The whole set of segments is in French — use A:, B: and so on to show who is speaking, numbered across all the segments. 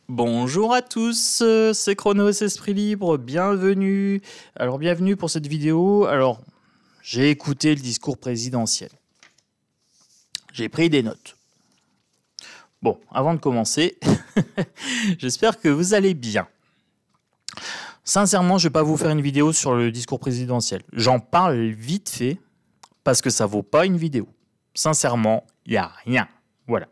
A: Bonjour à tous, c'est Chronos Esprit Libre, bienvenue. Alors bienvenue pour cette vidéo. Alors j'ai écouté le discours présidentiel. J'ai pris des notes. Bon, avant de commencer, j'espère que vous allez bien. Sincèrement, je ne vais pas vous faire une vidéo sur le discours présidentiel. J'en parle vite fait parce que ça vaut pas une vidéo. Sincèrement, il n'y a rien. Voilà.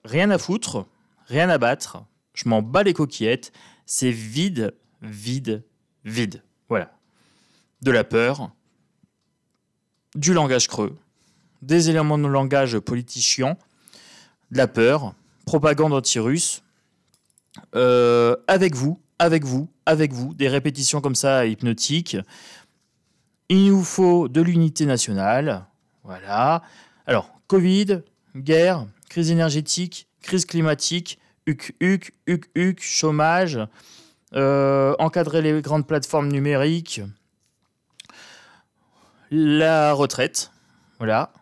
A: Rien à foutre. Rien à battre, je m'en bats les coquillettes, c'est vide, vide, vide. Voilà. De la peur, du langage creux, des éléments de langage politiciens, de la peur, propagande anti-russe, avec vous, des répétitions comme ça hypnotiques. Il nous faut de l'unité nationale. Voilà. Alors, Covid, guerre, crise énergétique, crise climatique, chômage, encadrer les grandes plateformes numériques, la retraite, voilà,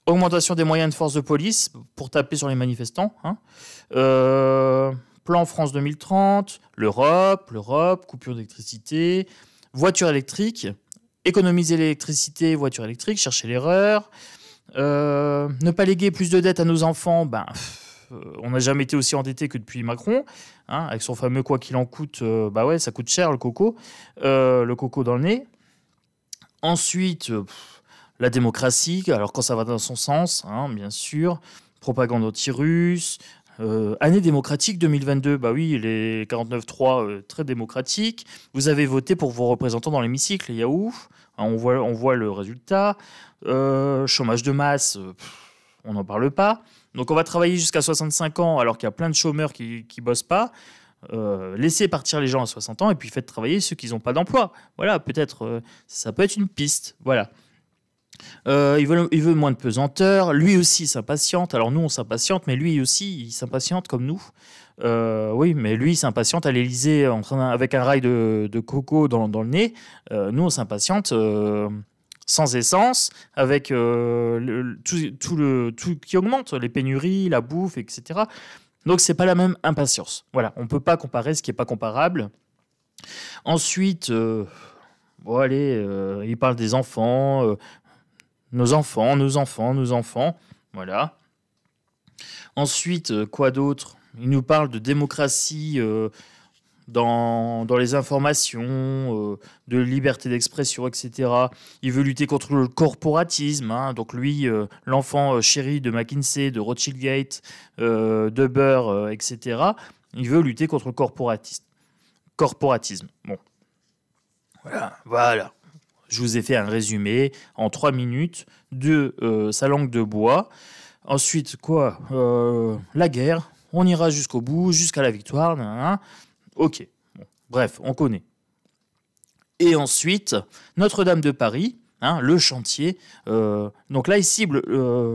A: augmentation des moyens de force de police pour taper sur les manifestants, plan France 2030, l'Europe, coupure d'électricité, voiture électrique, économiser l'électricité, voiture électrique, chercher l'erreur, ne pas léguer plus de dettes à nos enfants, on n'a jamais été aussi endetté que depuis Macron, avec son fameux quoi qu'il en coûte, ça coûte cher le coco dans le nez. Ensuite, la démocratie, alors quand ça va dans son sens, bien sûr, propagande anti-russe, année démocratique 2022, oui, les 49.3, très démocratique. Vous avez voté pour vos représentants dans l'hémicycle, yaouf, on voit le résultat. Chômage de masse, on n'en parle pas. Donc on va travailler jusqu'à 65 ans alors qu'il y a plein de chômeurs qui bossent pas. Laissez partir les gens à 60 ans et puis faites travailler ceux qui n'ont pas d'emploi. Voilà, peut-être, ça peut être une piste. Voilà. Il veut moins de pesanteur. Lui aussi s'impatiente. Alors nous, on s'impatiente, mais lui aussi, il s'impatiente comme nous. Oui, mais lui, il s'impatiente à l'Élysée avec un rail de coco dans le nez. Nous, on s'impatiente sans essence, avec tout qui augmente, les pénuries, la bouffe, etc. Donc, c'est pas la même impatience. Voilà, on peut pas comparer ce qui est pas comparable. Ensuite, il parle des enfants, nos enfants, voilà. Ensuite, quoi d'autre? Il nous parle de démocratie dans les informations, de liberté d'expression, etc. Il veut lutter contre le corporatisme. Donc lui, l'enfant chéri de McKinsey, de Rothschild Gate, de Burr, etc. Il veut lutter contre le corporatisme. Bon. Voilà. Je vous ai fait un résumé en 3 minutes de sa langue de bois. Ensuite, quoi? La guerre. On ira jusqu'au bout, jusqu'à la victoire. Ok, bon, bref, on connaît. Et ensuite, Notre-Dame de Paris, le chantier. Donc là, il cible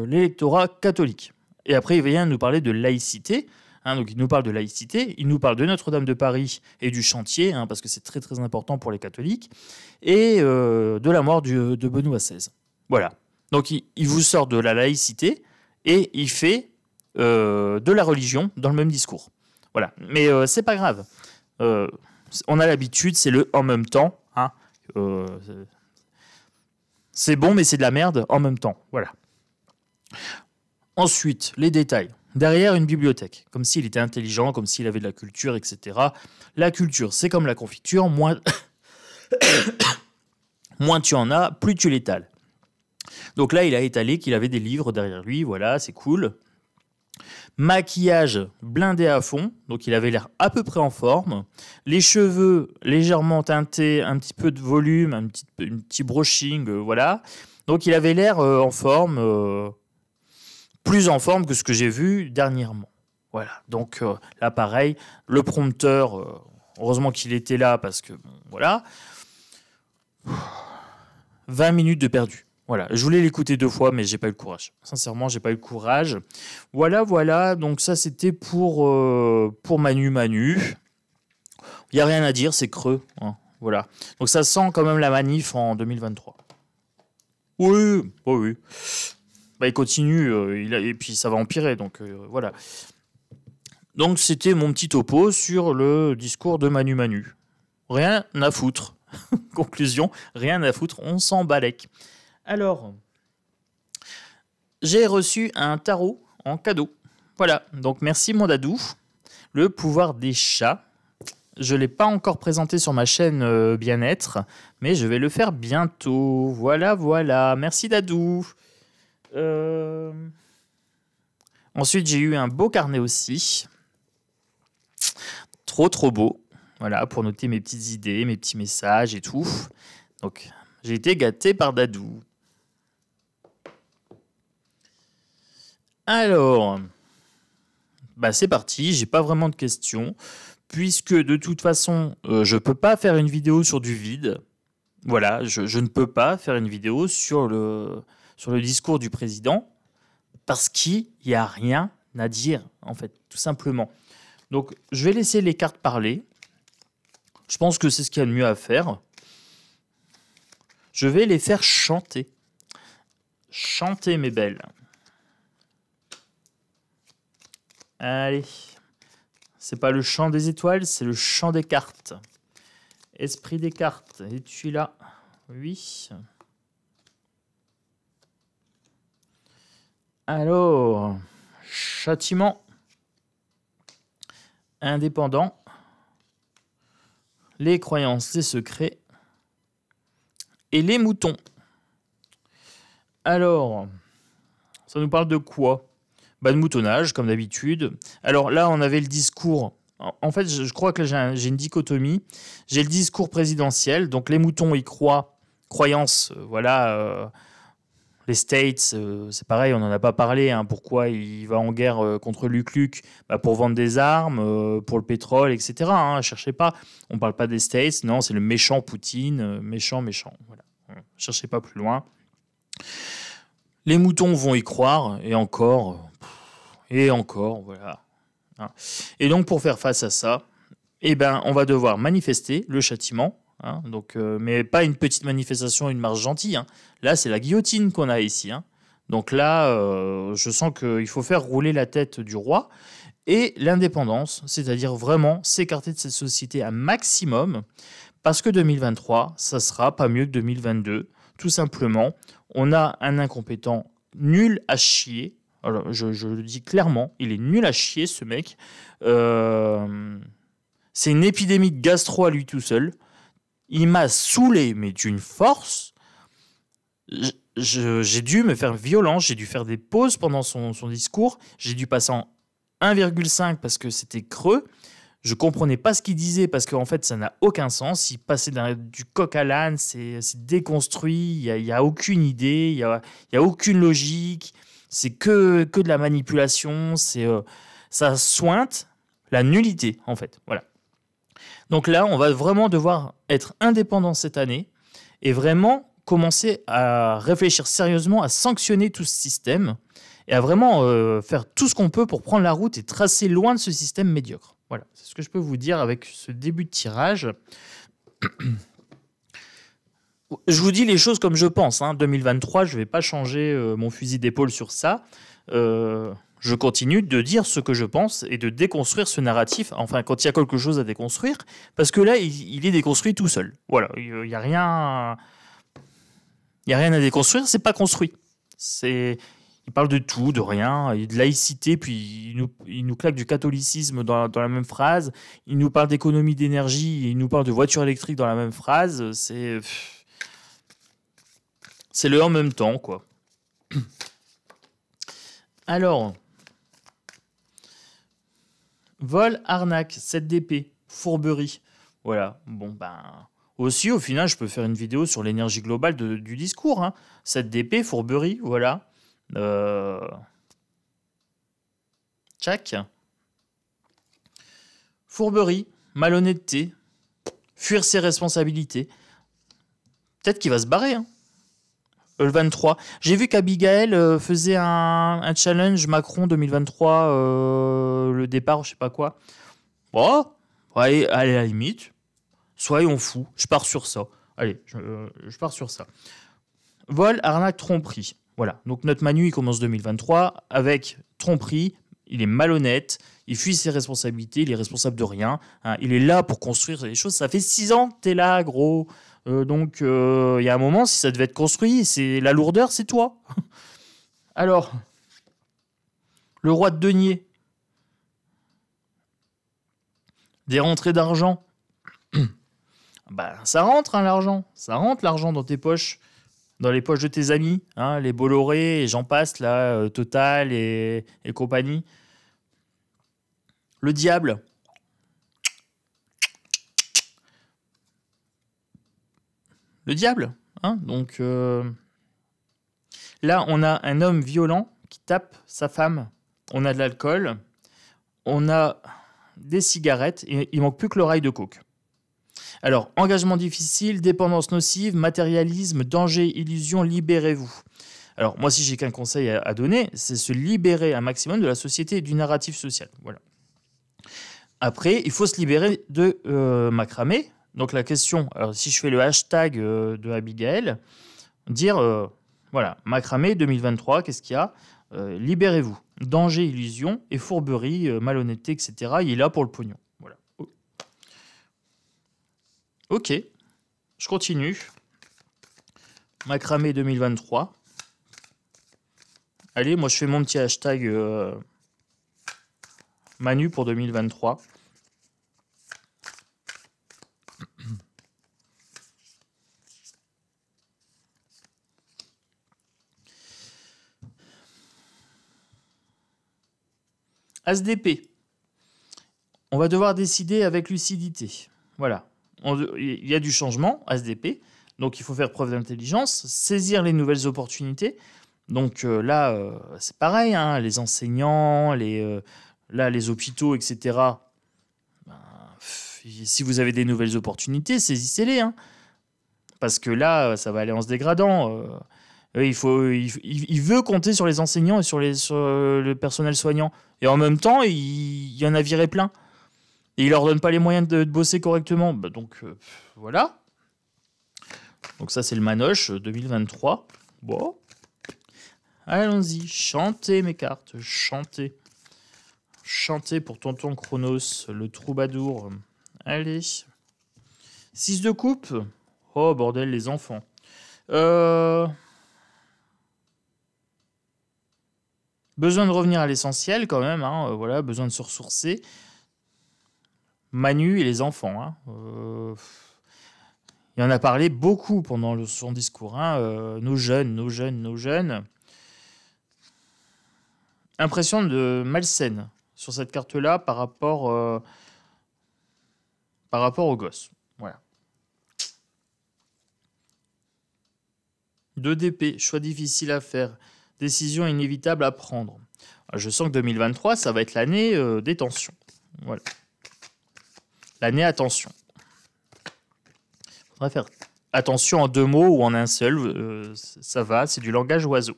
A: l'électorat catholique. Et après, il vient nous parler de laïcité. Donc il nous parle de laïcité, il nous parle de Notre-Dame de Paris et du chantier, parce que c'est très très important pour les catholiques, et de la mort de Benoît XVI. Voilà. Donc il vous sort de la laïcité et il fait de la religion dans le même discours. Voilà. Mais c'est pas grave. On a l'habitude, c'est le en même temps. C'est bon, mais c'est de la merde en même temps. Voilà. Ensuite, les détails. Derrière une bibliothèque, comme s'il était intelligent, comme s'il avait de la culture, etc. La culture, c'est comme la confiture, moins tu en as, plus tu l'étales. Donc là, il a étalé qu'il avait des livres derrière lui, voilà, c'est cool. Maquillage blindé à fond, donc il avait l'air à peu près en forme. Les cheveux légèrement teintés, un petit peu de volume, un petit brushing, voilà. Donc il avait l'air en forme, plus en forme que ce que j'ai vu dernièrement. Voilà, donc là pareil, le prompteur, heureusement qu'il était là parce que, voilà, 20 minutes de perdu. Voilà, je voulais l'écouter 2 fois, mais j'ai pas eu le courage. Sincèrement, j'ai pas eu le courage. Voilà. Donc ça, c'était pour Manu. Il y a rien à dire, c'est creux. Voilà. Donc ça sent quand même la manif en 2023. Oui. Il continue, et puis ça va empirer. Donc voilà. Donc c'était mon petit topo sur le discours de Manu Manu. Rien à foutre. Conclusion, rien à foutre, on s'en balèque. Alors, j'ai reçu un tarot en cadeau. Voilà, donc merci mon dadou. Le pouvoir des chats. Je ne l'ai pas encore présenté sur ma chaîne Bien-être, mais je vais le faire bientôt. Voilà, voilà. Merci dadou. Ensuite, j'ai eu un beau carnet aussi. Trop, trop beau. Voilà, pour noter mes petites idées, mes petits messages et tout. Donc, j'ai été gâté par dadou. Alors, c'est parti. J'ai pas vraiment de questions. Puisque de toute façon, je ne peux pas faire une vidéo sur du vide. Voilà, je ne peux pas faire une vidéo sur le discours du président parce qu'il n'y a rien à dire, en fait, tout simplement. Donc, je vais laisser les cartes parler. Je pense que c'est ce qu'il y a de mieux à faire. Je vais les faire chanter. Chantez, mes belles. Allez. C'est pas le chant des étoiles, c'est le chant des cartes. Esprit des cartes, es-tu là? Oui. Alors, châtiment. Indépendant. Les croyances, les secrets. Et les moutons. Alors, ça nous parle de quoi? De moutonnage, comme d'habitude. Alors là, on avait le discours. En fait, je crois que j'ai une dichotomie. J'ai le discours présidentiel. Donc les moutons y croient. Croyance, voilà. Les States, c'est pareil, on n'en a pas parlé. Hein, pourquoi il va en guerre contre Luc Luke? Pour vendre des armes, pour le pétrole, etc. Hein, cherchez pas. On ne parle pas des States. Non, c'est le méchant Poutine. Méchant. Voilà. Cherchez pas plus loin. Les moutons vont y croire. Et encore, voilà. Et donc, pour faire face à ça, on va devoir manifester le châtiment. Hein, donc, mais pas une petite manifestation, une marche gentille. Hein. Là, c'est la guillotine qu'on a ici. Hein. Donc là, je sens qu'il faut faire rouler la tête du roi. Et l'indépendance, c'est-à-dire vraiment s'écarter de cette société un maximum. Parce que 2023, ça sera pas mieux que 2022. Tout simplement, on a un incompétent nul à chier. Alors, je le dis clairement, il est nul à chier, ce mec. C'est une épidémie de gastro à lui tout seul. Il m'a saoulé, mais d'une force. J'ai dû me faire violence, j'ai dû faire des pauses pendant son discours. J'ai dû passer en 1,5 parce que c'était creux. Je comprenais pas ce qu'il disait parce qu'en fait, ça n'a aucun sens. Il passait du coq à l'âne, c'est déconstruit, il y a aucune idée, il y a aucune logique. C'est que de la manipulation, ça sointe la nullité, en fait. Voilà. Donc là, on va vraiment devoir être indépendant cette année et vraiment commencer à réfléchir sérieusement à sanctionner tout ce système et à vraiment faire tout ce qu'on peut pour prendre la route et tracer loin de ce système médiocre. Voilà, c'est ce que je peux vous dire avec ce début de tirage. Je vous dis les choses comme je pense. 2023, je ne vais pas changer mon fusil d'épaule sur ça. Je continue de dire ce que je pense et de déconstruire ce narratif. Enfin, quand il y a quelque chose à déconstruire, parce que là, il est déconstruit tout seul. Voilà, il n'y a rien. Il n'y a rien à déconstruire, c'est pas construit. Il parle de tout, de rien, de laïcité, puis il nous claque du catholicisme dans la même phrase. Il nous parle d'économie d'énergie, il nous parle de voitures électriques dans la même phrase. C'est le en même temps, quoi. Alors, vol, arnaque, 7 d'épée, fourberie. Voilà, aussi, au final, je peux faire une vidéo sur l'énergie globale du discours. 7 d'épée, fourberie, voilà. Tchac. Fourberie, malhonnêteté, fuir ses responsabilités. Peut-être qu'il va se barrer, le 23. J'ai vu qu'Abigail faisait un challenge Macron 2023, le départ, je sais pas quoi. Bon, allez, à la limite, soyons fous, je pars sur ça. Allez, je pars sur ça. Vol, arnaque, tromperie. Voilà, donc notre Manu, il commence 2023 avec tromperie, il est malhonnête, il fuit ses responsabilités, il est responsable de rien. Hein, il est là pour construire les choses. Ça fait 6 ans que tu es là, gros. Donc, il y a un moment, si ça devait être construit, c'est la lourdeur, c'est toi. Alors, le roi de denier. Des rentrées d'argent. Ça rentre, hein, l'argent. Ça rentre, l'argent, dans tes poches. Dans les poches de tes amis. Hein, les Bolloré, et j'en passe, là, Total et compagnie. Le diable. Le diable. Hein, donc, là, on a un homme violent qui tape sa femme. On a de l'alcool. On a des cigarettes. Et il manque plus que le rail de coke. Alors, engagement difficile, dépendance nocive, matérialisme, danger, illusion, libérez-vous. Alors, moi, si j'ai qu'un conseil à donner, c'est se libérer un maximum de la société et du narratif social. Voilà. Après, il faut se libérer de macramé. Donc, la question, alors, si je fais le hashtag de Abigail, dire, voilà, macramé 2023, qu'est-ce qu'il y a libérez-vous. Danger, illusion et fourberie, malhonnêteté, etc. Il est là pour le pognon. Voilà. Ok, je continue. Macramé 2023. Allez, moi je fais mon petit hashtag Manu pour 2023. ASDP. On va devoir décider avec lucidité. Voilà. Il y a du changement, ASDP. Donc il faut faire preuve d'intelligence, saisir les nouvelles opportunités. Donc là, c'est pareil, hein, les enseignants, les hôpitaux, etc. Si vous avez des nouvelles opportunités, saisissez-les. Hein. Parce que là, ça va aller en se dégradant. Il veut compter sur les enseignants et sur le personnel soignant. Et en même temps, il y en a viré plein. Et il leur donne pas les moyens de bosser correctement. Donc, voilà. Donc ça, c'est le Manoche 2023. Bon. Allons-y. Chantez mes cartes. Chantez. Chantez pour tonton Chronos, le troubadour. Allez. 6 de coupe. Oh, bordel, les enfants. Besoin de revenir à l'essentiel quand même. Hein. Voilà, besoin de se ressourcer. Manu et les enfants. Hein. Il en a parlé beaucoup pendant son discours. Hein. Nos jeunes. Impression de malsaine sur cette carte-là par rapport aux gosses. Voilà. 2 d'épée, choix difficile à faire, décision inévitable à prendre. Je sens que 2023, ça va être l'année des tensions. Voilà. L'année attention. Il faudrait faire attention en 2 mots ou en un seul. Ça va, c'est du langage oiseau.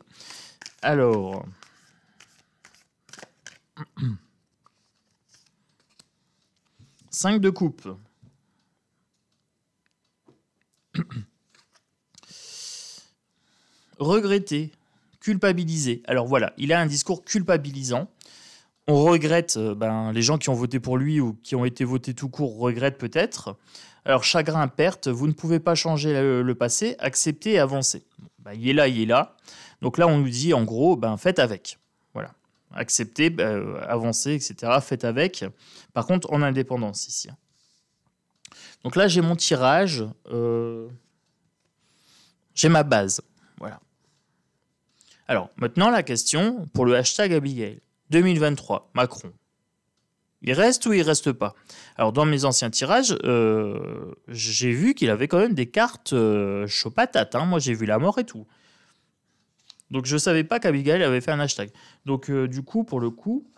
A: Alors... 5 de coupe. Regretter, culpabiliser. Alors voilà, il a un discours culpabilisant. On regrette, les gens qui ont voté pour lui ou qui ont été votés tout court regrettent peut-être. Alors chagrin, perte, vous ne pouvez pas changer le passé, accepter et avancer. Il est là. Donc là, on nous dit en gros, faites avec. Voilà. Accepter, avancer, etc. Faites avec. Par contre, en indépendance ici. Donc là, j'ai mon tirage. J'ai ma base. Voilà. Alors, maintenant, la question pour le hashtag Abigail. 2023, Macron. Il reste ou il reste pas? Alors, dans mes anciens tirages, j'ai vu qu'il avait quand même des cartes chaud patate. Hein. Moi, j'ai vu la mort et tout. Donc, je savais pas qu'Abigail avait fait un hashtag. Donc, du coup, pour le coup,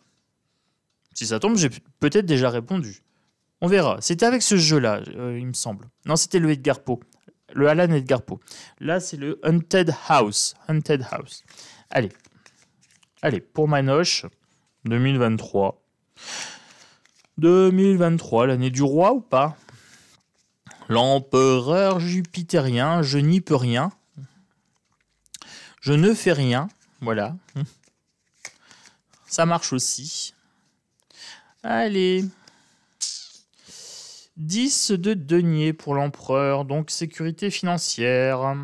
A: si ça tombe, j'ai peut-être déjà répondu. On verra. C'était avec ce jeu-là, il me semble. Non, c'était le Edgar Poe. Le Alan Edgar Poe. Là, c'est le Haunted House. Haunted House. Allez, pour Manoche, 2023. 2023, l'année du roi ou pas? L'empereur jupitérien, je n'y peux rien. Je ne fais rien. Voilà. Ça marche aussi. Allez. 10 de denier pour l'empereur, donc sécurité financière.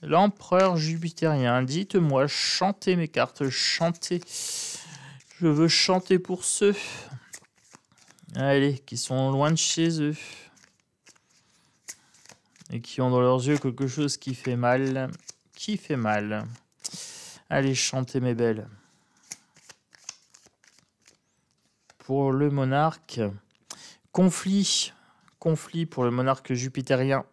A: L'empereur jupitérien, dites-moi, chantez mes cartes, chantez. Je veux chanter pour ceux, allez, qui sont loin de chez eux. Et qui ont dans leurs yeux quelque chose qui fait mal. Qui fait mal. Allez, chantez mes belles. Pour le monarque, conflit pour le monarque jupitérien.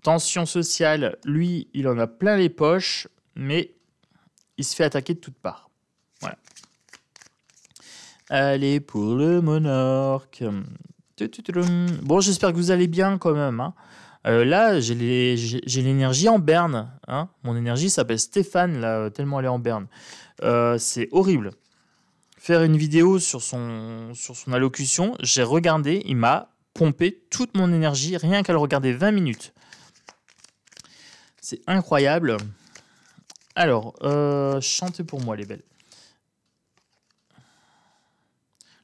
A: Tension sociale, lui, il en a plein les poches, mais il se fait attaquer de toutes parts. Voilà. Allez, pour le monarque. Bon, j'espère que vous allez bien quand même. Hein. Là, j'ai l'énergie en berne. Hein. Mon énergie s'appelle Stéphane, là, tellement elle est en berne. C'est horrible. Faire une vidéo sur son allocution, j'ai regardé, il m'a pompé toute mon énergie, rien qu'à le regarder 20 minutes. C'est incroyable. Alors, chantez pour moi, les belles.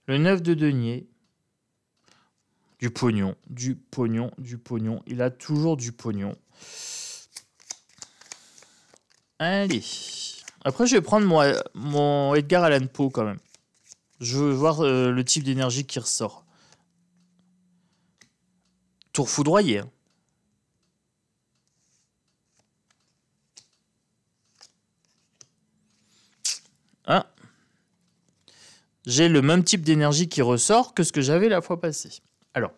A: Le 9 de denier. Du pognon, du pognon, du pognon. Il a toujours du pognon. Allez. Après, je vais prendre mon Edgar Allan Poe quand même. Je veux voir le type d'énergie qui ressort. Tour foudroyé. Hein. J'ai le même type d'énergie qui ressort que ce que j'avais la fois passée. Alors,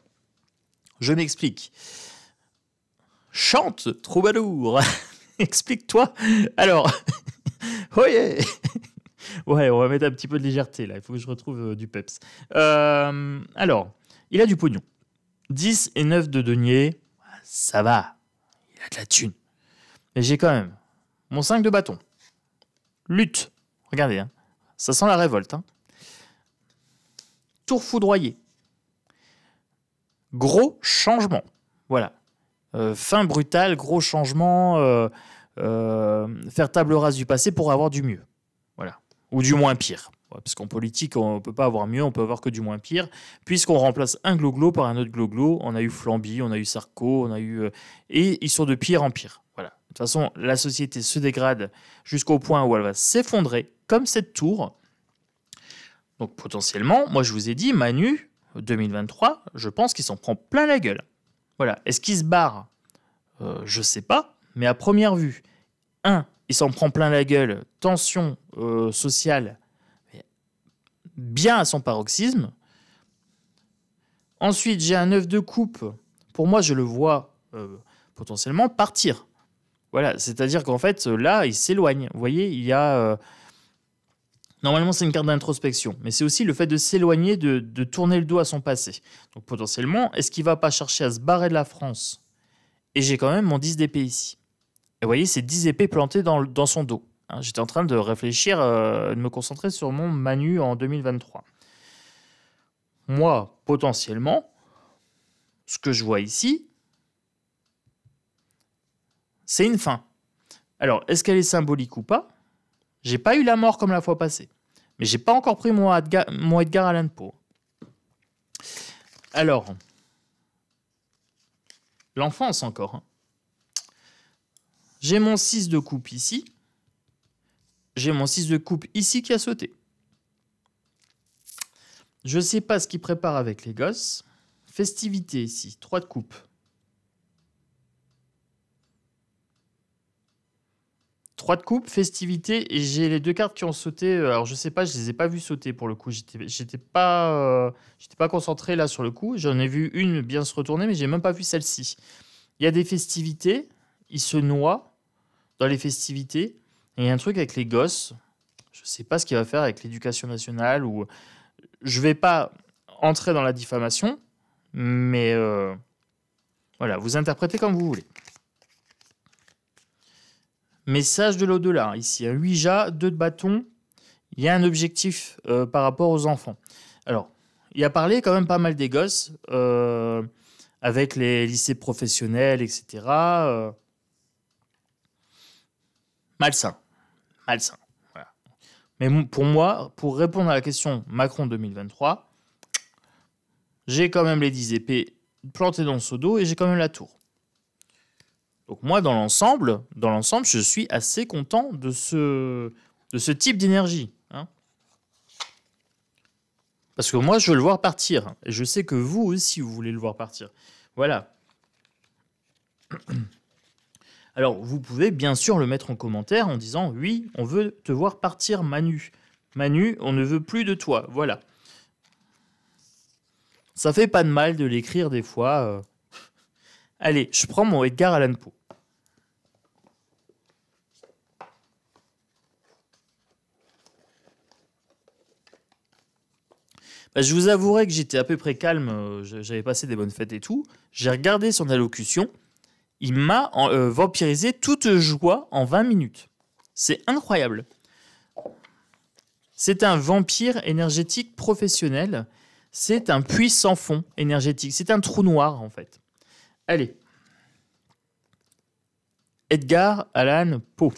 A: je m'explique. Chante, troubadour. Explique-toi. Alors, oh yeah. Ouais, on va mettre un petit peu de légèreté là. Il faut que je retrouve du peps. Alors, il a du pognon. 10 et 9 de denier, ça va. Il a de la thune. Mais j'ai quand même mon 5 de bâton. Lutte. Regardez, hein. Ça sent la révolte. Hein. Tour foudroyé. Gros changement. Voilà. Fin brutale, gros changement. Faire table rase du passé pour avoir du mieux. Voilà. Ou du moins pire. Parce qu'en politique, on ne peut pas avoir mieux, on peut avoir que du moins pire. Puisqu'on remplace un gloglo par un autre gloglo. On a eu Flamby, on a eu Sarko, on a eu... et ils sont de pire en pire. Voilà. De toute façon, la société se dégrade jusqu'au point où elle va s'effondrer, comme cette tour. Donc potentiellement, moi je vous ai dit, Manu, 2023, je pense qu'il s'en prend plein la gueule. Voilà. Est-ce qu'il se barre? Je sais pas. Mais à première vue, il s'en prend plein la gueule, tension sociale, bien à son paroxysme. Ensuite, j'ai un 9 de coupe. Pour moi, je le vois potentiellement partir. Voilà, c'est-à-dire qu'en fait, là, il s'éloigne. Vous voyez, il y a... Normalement, c'est une carte d'introspection, mais c'est aussi le fait de s'éloigner, de tourner le dos à son passé. Donc potentiellement, est-ce qu'il ne va pas chercher à se barrer de la France? Et j'ai quand même mon 10 d'épée ici. Et vous voyez, c'est 10 épées plantées dans son dos. Hein, j'étais en train de réfléchir, de me concentrer sur mon Manu en 2023. Moi, potentiellement, ce que je vois ici, c'est une fin. Alors, est-ce qu'elle est symbolique ou pas? J'ai pas eu la mort comme la fois passée. Mais j'ai pas encore pris mon Edgar Allan Poe. Alors, l'enfance encore. Hein. J'ai mon 6 de coupe ici. J'ai mon 6 de coupe ici qui a sauté. Je sais pas ce qu'il prépare avec les gosses. Festivité ici, 3 de coupe. 3 de coupe, festivité, et j'ai les deux cartes qui ont sauté. Alors je sais pas, je les ai pas vues sauter pour le coup. J'étais pas concentré là sur le coup. J'en ai vu une bien se retourner, mais j'ai même pas vu celle-ci. Il y a des festivités, il se noie dans les festivités. Et il y a un truc avec les gosses. Je sais pas ce qu'il va faire avec l'éducation nationale. Ou je vais pas entrer dans la diffamation, mais voilà, vous interprétez comme vous voulez. Message de l'au-delà. Ici, un 8 2 de bâton. Il y a un objectif par rapport aux enfants. Alors, il a parlé quand même pas mal des gosses, avec les lycées professionnels, etc. Malsain. Malsain. Voilà. Mais pour moi, pour répondre à la question Macron 2023, j'ai quand même les 10 épées plantées dans le seau d'eau et j'ai quand même la tour. Donc moi, dans l'ensemble, je suis assez content de ce type d'énergie. Hein. Parce que moi, je veux le voir partir. Et je sais que vous aussi, vous voulez le voir partir. Voilà. Alors, vous pouvez bien sûr le mettre en commentaire en disant « Oui, on veut te voir partir, Manu. Manu, on ne veut plus de toi. » Voilà. Ça fait pas de mal de l'écrire des fois. Allez, je prends mon Edgar Allan Poe. Bah, je vous avouerai que j'étais à peu près calme, j'avais passé des bonnes fêtes et tout. J'ai regardé son allocution. Il m'a vampirisé toute joie en 20 minutes. C'est incroyable. C'est un vampire énergétique professionnel. C'est un puits sans fond énergétique. C'est un trou noir, en fait. Allez. Edgar Allan Poe.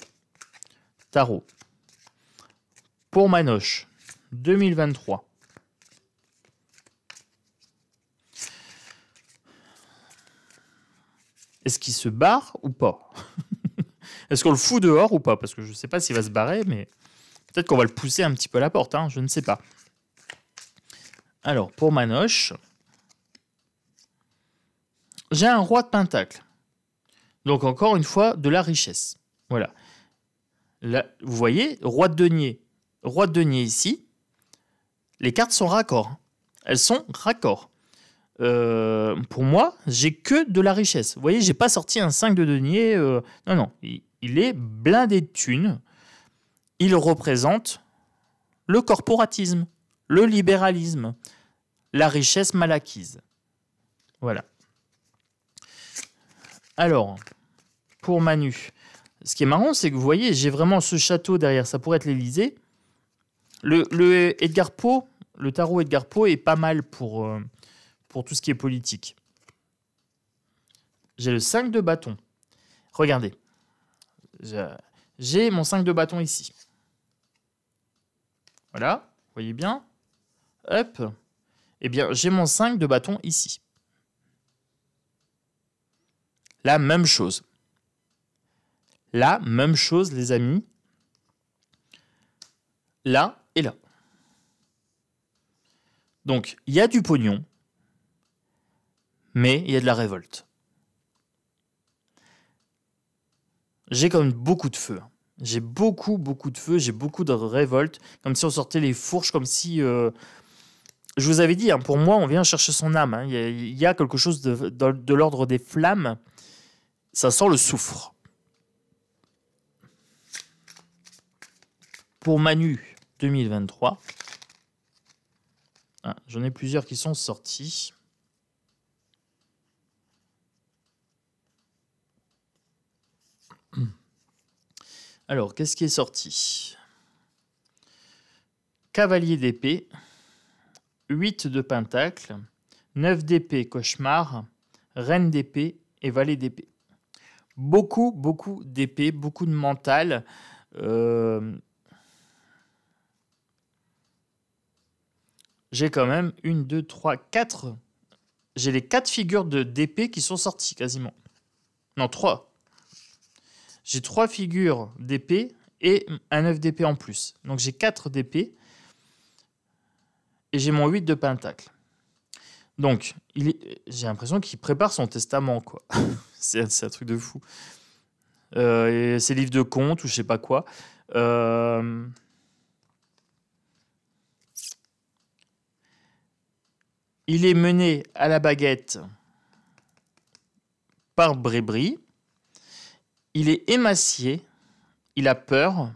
A: Tarot. Pour Manoche. 2023. Est-ce qu'il se barre ou pas? Est-ce qu'on le fout dehors ou pas? Parce que je ne sais pas s'il va se barrer, mais peut-être qu'on va le pousser un petit peu à la porte. Hein, je ne sais pas. Alors, pour Manoche, j'ai un roi de pentacle. Donc, encore une fois, de la richesse. Voilà. Là, vous voyez, roi de denier. Roi de denier ici. Les cartes sont raccords. Elles sont raccords. Pour moi, j'ai que de la richesse. Vous voyez, j'ai pas sorti un 5 de denier. Non, non. Il est blindé de thunes. Il représente le corporatisme, le libéralisme, la richesse mal acquise. Voilà. Alors, pour Manu, ce qui est marrant, c'est que vous voyez, j'ai vraiment ce château derrière. Ça pourrait être l'Élysée. Le Edgar Poe, le tarot Edgar Poe est pas mal pour tout ce qui est politique. J'ai le 5 de bâton. Regardez. J'ai mon 5 de bâton ici. Voilà, vous voyez bien. Hop. Eh bien, j'ai mon 5 de bâton ici. La même chose. La même chose, les amis. Là et là. Donc, il y a du pognon, mais il y a de la révolte. J'ai quand même beaucoup de feu. J'ai beaucoup de feu, j'ai beaucoup de révolte, comme si on sortait les fourches, comme si... je vous avais dit, hein, pour moi, on vient chercher son âme. Hein. Il y a quelque chose de l'ordre des flammes. Ça sent le soufre. Pour Manu 2023, ah, j'en ai plusieurs qui sont sortis. Alors, qu'est-ce qui est sorti? Cavalier d'épée, 8 de pentacle, 9 d'épée cauchemar, reine d'épée et valet d'épée. Beaucoup d'épée, beaucoup de mental. J'ai quand même 1, 2, 3, 4. J'ai les 4 figures d'épée qui sont sorties quasiment. Non, 3. J'ai 3 figures d'épée et un 9 d'épée en plus. Donc j'ai 4 d'épée. Et j'ai mon 8 de pentacle. Donc, j'ai l'impression qu'il prépare son testament, quoi. C'est un truc de fou. Et ses livres de comptes ou je sais pas quoi. Il est mené à la baguette par Brébry. Il est émacié. Il a peur.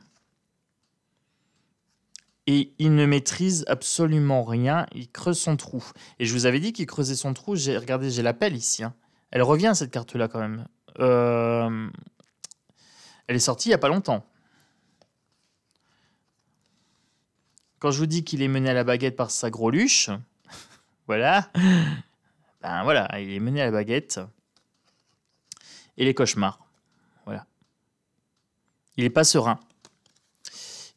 A: Et il ne maîtrise absolument rien. Il creuse son trou. Et je vous avais dit qu'il creusait son trou. Regardez, j'ai la pelle ici. Hein. Elle revient, cette carte-là, quand même. Elle est sortie il n'y a pas longtemps. Quand je vous dis qu'il est mené à la baguette par sa greluche, voilà. Ben voilà, il est mené à la baguette. Et les cauchemars. Voilà. Il n'est pas serein.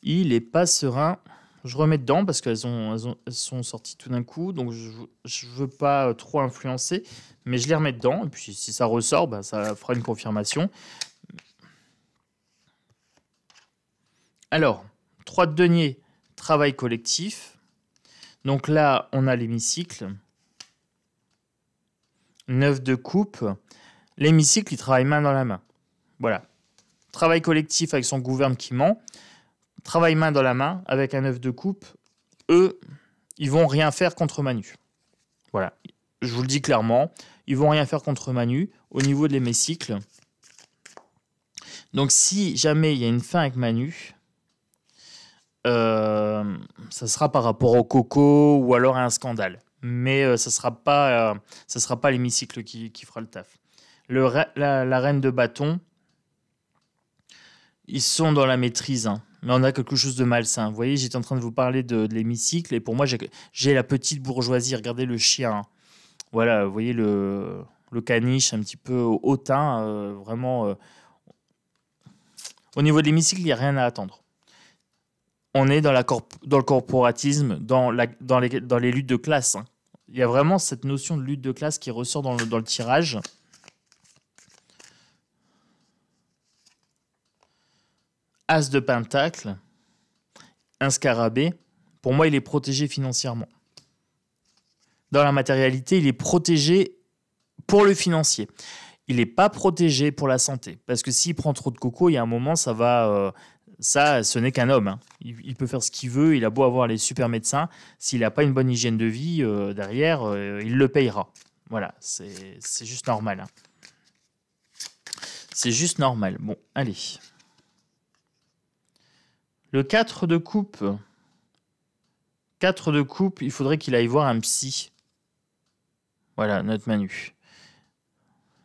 A: Il est pas serein. Je remets dedans parce elles sont sorties tout d'un coup, donc je veux pas trop influencer, mais je les remets dedans. Et puis si ça ressort, bah, ça fera une confirmation. Alors, 3 de denier, travail collectif. Donc là, on a l'hémicycle. 9 de coupe. L'hémicycle, il travaille main dans la main. Voilà. Travail collectif avec son gouverne qui ment. Travail main dans la main avec un 9 de coupe. Eux, ils vont rien faire contre Manu. Voilà. Je vous le dis clairement. Ils vont rien faire contre Manu au niveau de l'hémicycle. Donc si jamais il y a une fin avec Manu, ça sera par rapport au coco ou alors à un scandale. Mais ça sera pas l'hémicycle qui fera le taf. La reine de bâton, ils sont dans la maîtrise, hein, mais on a quelque chose de malsain. Vous voyez, j'étais en train de vous parler de l'hémicycle, et pour moi, j'ai la petite bourgeoisie. Regardez le chien, hein. Voilà, vous voyez le caniche un petit peu hautain, vraiment. Au niveau de l'hémicycle, il n'y a rien à attendre. On est dans le corporatisme, dans les luttes de classe, hein. Il y a vraiment cette notion de lutte de classe qui ressort dans le tirage. As de pentacle, un scarabée. Pour moi, il est protégé financièrement. Dans la matérialité, il est protégé pour le financier. Il n'est pas protégé pour la santé. Parce que s'il prend trop de coco, il y a un moment, ça va... ça, ce n'est qu'un homme, hein. Il peut faire ce qu'il veut. Il a beau avoir les super médecins. S'il n'a pas une bonne hygiène de vie derrière, il le payera. Voilà, c'est juste normal, hein. C'est juste normal. Bon, allez. Le 4 de coupe. 4 de coupe, il faudrait qu'il aille voir un psy. Voilà, notre Manu.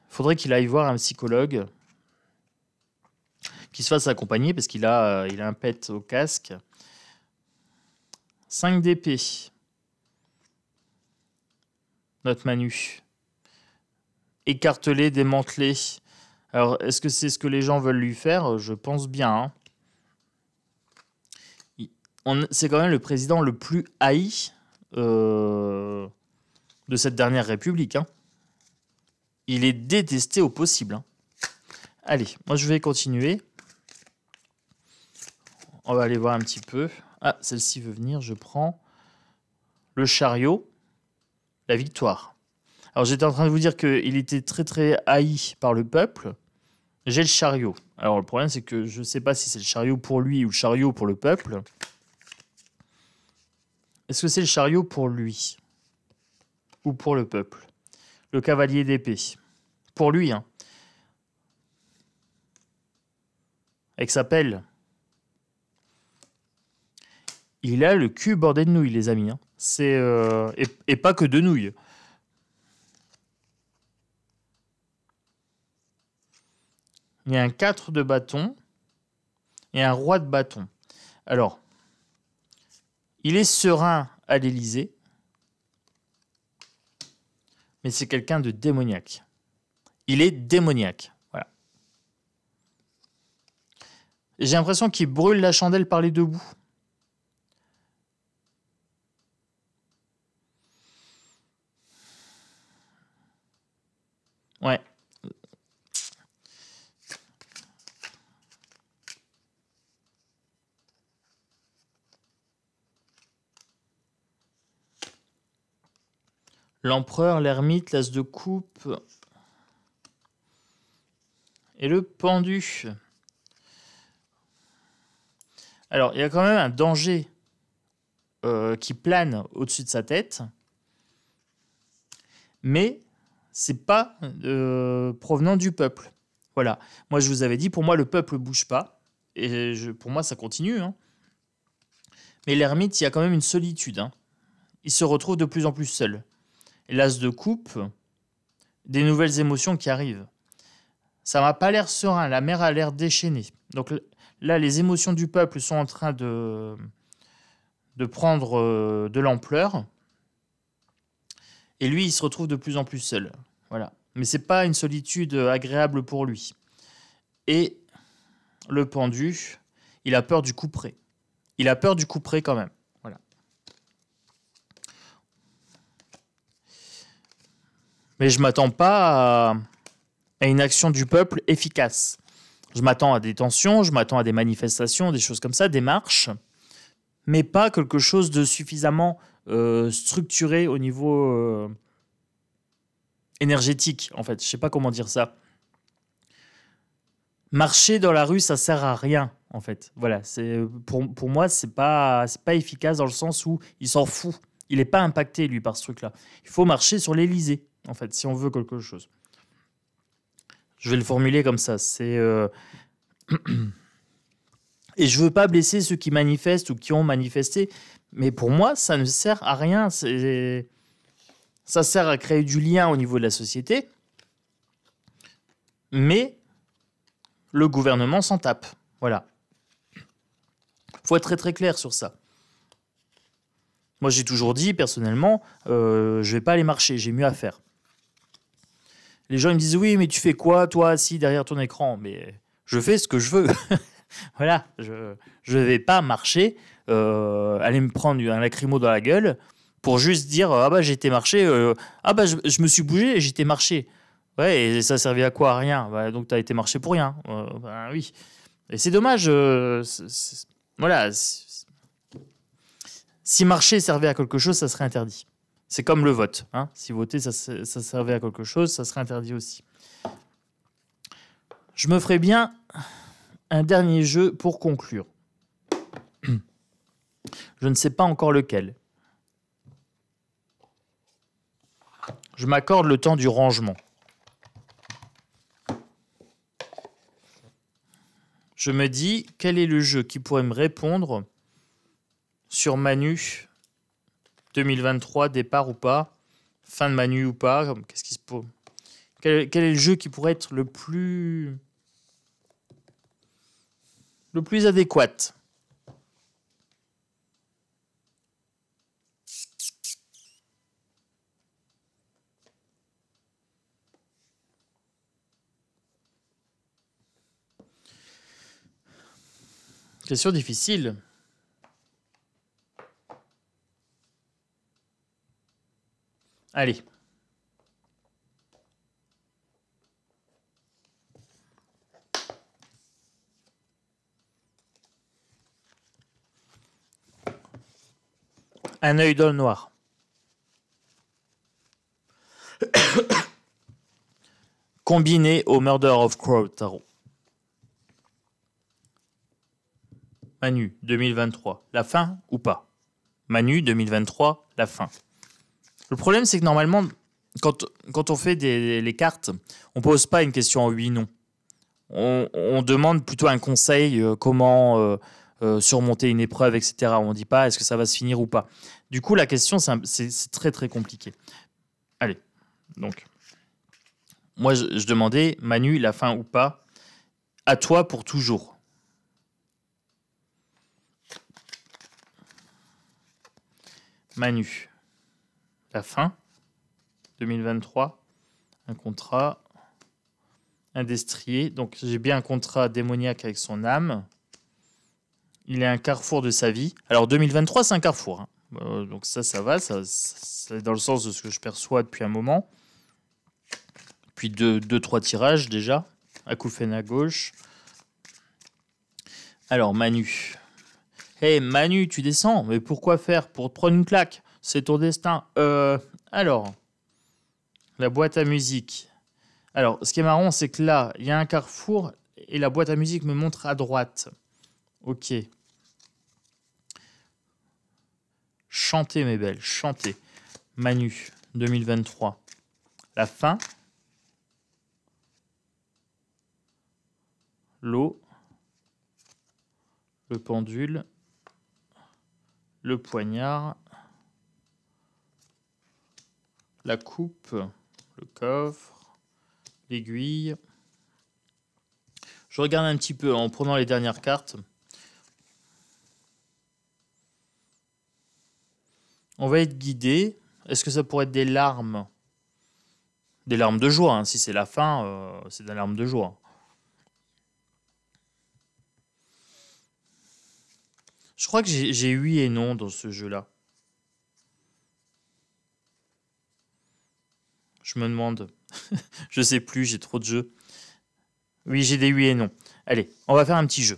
A: Il faudrait qu'il aille voir un psychologue qui se fasse accompagner parce qu'il a un pet au casque. 5 d'épée. Notre Manu. Écartelé, démantelé. Alors, est-ce que c'est ce que les gens veulent lui faire? Je pense bien, hein. C'est quand même le président le plus haï de cette dernière République, hein. Il est détesté au possible, hein. Allez, moi je vais continuer. On va aller voir un petit peu. Ah, celle-ci veut venir, je prends le chariot, la victoire. Alors j'étais en train de vous dire qu'il était très très haï par le peuple. J'ai le chariot. Alors le problème c'est que je ne sais pas si c'est le chariot pour lui ou le chariot pour le peuple. Est-ce que c'est le chariot pour lui ou pour le peuple? Le cavalier d'épée. Pour lui, hein. Avec sa pelle. Il a le cul bordé de nouilles, les amis, hein. Et pas que de nouilles. Il y a un 4 de bâton et un roi de bâton. Alors, il est serein à l'Élysée, mais c'est quelqu'un de démoniaque. Il est démoniaque. Voilà. J'ai l'impression qu'il brûle la chandelle par les deux bouts. Ouais. L'empereur, l'ermite, l'as de coupe et le pendu. Alors, il y a quand même un danger qui plane au-dessus de sa tête, mais c'est pas provenant du peuple. Voilà. Moi, je vous avais dit, pour moi, le peuple bouge pas, et pour moi, ça continue, hein. Mais l'ermite, il y a quand même une solitude, hein. Il se retrouve de plus en plus seul. Et l'as de coupe, des nouvelles émotions qui arrivent. Ça m'a pas l'air serein, la mer a l'air déchaînée. Donc là, les émotions du peuple sont en train de prendre de l'ampleur. Et lui, il se retrouve de plus en plus seul. Voilà. Mais c'est pas une solitude agréable pour lui. Et le pendu, il a peur du couperet. il a peur du couperet quand même. Voilà. Mais je ne m'attends pas à une action du peuple efficace. Je m'attends à des tensions, je m'attends à des manifestations, des choses comme ça, des marches, mais pas quelque chose de suffisamment structuré au niveau énergétique, en fait. Je ne sais pas comment dire ça. Marcher dans la rue, ça sert à rien, en fait. Voilà, pour moi, c'est pas efficace dans le sens où il s'en fout. Il n'est pas impacté, lui, par ce truc-là. Il faut marcher sur l'Élysée, en fait, si on veut quelque chose. Je vais le formuler comme ça. Et je veux pas blesser ceux qui manifestent ou qui ont manifesté, mais pour moi, ça ne sert à rien. Ça sert à créer du lien au niveau de la société, mais le gouvernement s'en tape. Voilà. Faut être très très clair sur ça. Moi, j'ai toujours dit, personnellement, je vais pas aller marcher, j'ai mieux à faire. Les gens ils me disent, oui, mais tu fais quoi, toi, assis derrière ton écran? Mais je fais ce que je veux. Voilà, je vais pas marcher, aller me prendre un lacrymo dans la gueule pour juste dire, ah bah j'ai été marcher, ah bah je me suis bougé et j'ai été marcher. Ouais, et ça servait à quoi? À rien. Bah, donc tu as été marché pour rien. Bah, oui. Et c'est dommage. Voilà. Si marcher servait à quelque chose, ça serait interdit. C'est comme le vote. Hein. Si voter, ça servait à quelque chose, ça serait interdit aussi. Je me ferais bien un dernier jeu pour conclure. Je ne sais pas encore lequel. Je m'accorde le temps du rangement. Je me dis, quel est le jeu qui pourrait me répondre sur Manu 2023, départ ou pas, fin de Manu ou pas, qu'est-ce qui se peut. Quel est le jeu qui pourrait être le plus adéquat? Question difficile. Allez. Un œil dans le noir. Combiné au Murder of Crow Tarot. Manu 2023, la fin ou pas? Manu 2023, la fin. Le problème, c'est que normalement, quand on fait les cartes, on pose pas une question en oui/non. On demande plutôt un conseil, comment surmonter une épreuve, etc. On ne dit pas est-ce que ça va se finir ou pas. Du coup, la question, c'est très très compliqué. Allez, donc, moi je demandais, Manu, la fin ou pas? À toi pour toujours. Manu, la fin 2023, un contrat, un destrier. Donc j'ai bien un contrat démoniaque avec son âme. Il est un carrefour de sa vie. Alors 2023, c'est un carrefour. Hein. Donc ça va, ça est dans le sens de ce que je perçois depuis un moment. Puis deux, trois tirages déjà. Acouphène à gauche. Alors Manu. Hey Manu, tu descends, mais pourquoi faire? Pour te prendre une claque? C'est ton destin. Alors, la boîte à musique. Alors, ce qui est marrant, c'est que là, il y a un carrefour et la boîte à musique me montre à droite. Ok. Chantez mes belles, chantez. Manu, 2023. La fin. L'eau. Le pendule. Le poignard, la coupe, le coffre, l'aiguille. Je regarde un petit peu en prenant les dernières cartes. On va être guidé. Est-ce que ça pourrait être des larmes? Des larmes de joie, hein. Si c'est la fin, c'est des larmes de joie. Je crois que j'ai oui et non dans ce jeu-là. Je me demande. Je sais plus, j'ai trop de jeux. Oui, j'ai des oui et non. Allez, on va faire un petit jeu.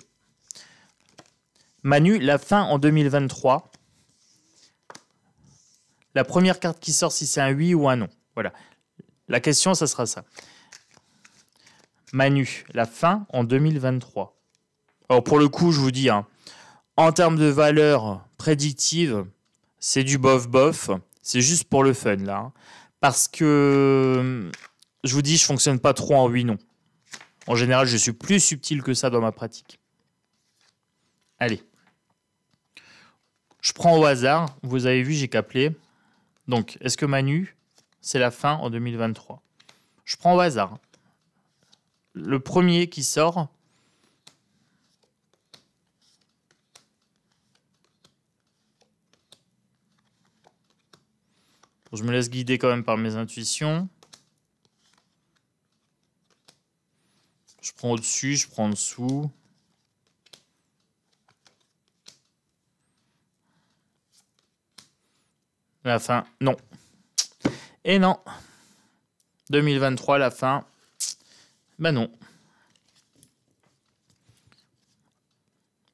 A: Manu, la fin en 2023. La première carte qui sort, si c'est un oui ou un non. Voilà. La question, ça sera ça. Manu, la fin en 2023. Alors pour le coup, je vous dis, hein, en termes de valeur prédictive, c'est du bof-bof. C'est juste pour le fun, là. Hein. Parce que, je vous dis, je fonctionne pas trop en oui-non. En général, je suis plus subtil que ça dans ma pratique. Allez. Je prends au hasard. Vous avez vu, j'ai qu'appelé. Donc, est-ce que Manu, c'est la fin en 2023? Je prends au hasard. Le premier qui sort. Je me laisse guider quand même par mes intuitions. Je prends au-dessus, je prends en dessous. La fin, non. Et non. 2023, la fin. Ben non.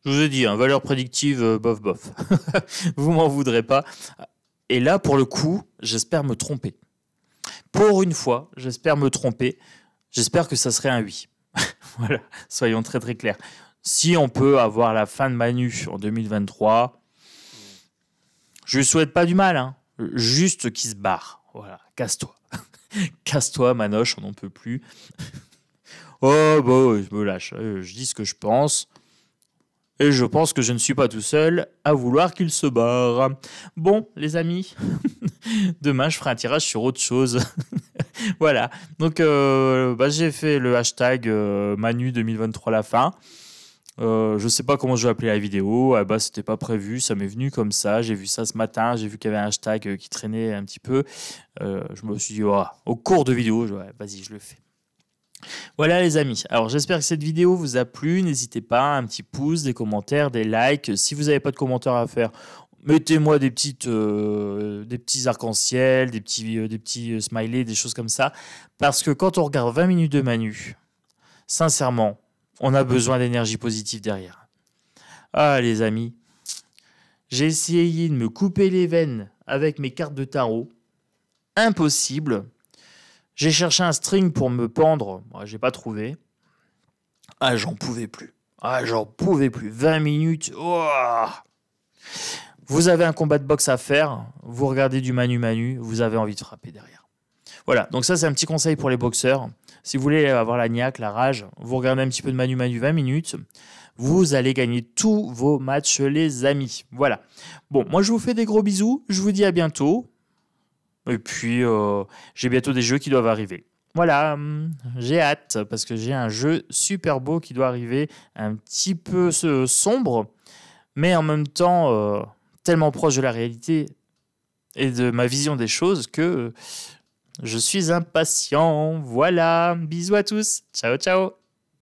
A: Je vous ai dit, hein, valeur prédictive, bof bof. Vous m'en voudrez pas. Et là, pour le coup, j'espère me tromper. Pour une fois, j'espère me tromper. J'espère que ça serait un oui. Voilà, soyons très très clairs. Si on peut avoir la fin de Manu en 2023, je lui souhaite pas du mal, hein. Juste qu'il se barre. Voilà, casse-toi. Casse-toi, Manoche, on n'en peut plus. Oh, bon, je me lâche. Je dis ce que je pense. Et je pense que je ne suis pas tout seul à vouloir qu'il se barre. Bon, les amis, demain, je ferai un tirage sur autre chose. Voilà. Donc, j'ai fait le hashtag Manu 2023 la fin. Je ne sais pas comment je vais appeler la vidéo. C'était pas prévu. Ça m'est venu comme ça. J'ai vu ça ce matin. J'ai vu qu'il y avait un hashtag qui traînait un petit peu. Je me suis dit, oh, au cours de vidéo, vas-y, je le fais. Voilà les amis, alors j'espère que cette vidéo vous a plu, n'hésitez pas, un petit pouce, des commentaires, des likes, si vous n'avez pas de commentaires à faire, mettez-moi des petits arcs-en-ciel, des petits smileys, des choses comme ça, parce que quand on regarde 20 minutes de Manu, sincèrement, on a besoin d'énergie positive derrière. Ah les amis, j'ai essayé de me couper les veines avec mes cartes de tarot, impossible. J'ai cherché un string pour me pendre. J'ai pas trouvé. Ah, j'en pouvais plus. 20 minutes. Oh, vous avez un combat de boxe à faire. Vous regardez du Manu. Vous avez envie de frapper derrière. Voilà. Donc ça, c'est un petit conseil pour les boxeurs. Si vous voulez avoir la niaque, la rage, vous regardez un petit peu de Manu 20 minutes. Vous allez gagner tous vos matchs, les amis. Voilà. Bon, moi, je vous fais des gros bisous. Je vous dis à bientôt. Et puis, j'ai bientôt des jeux qui doivent arriver. Voilà, j'ai hâte parce que j'ai un jeu super beau qui doit arriver, un petit peu sombre, mais en même temps tellement proche de la réalité et de ma vision des choses que je suis impatient. Voilà, bisous à tous. Ciao, ciao.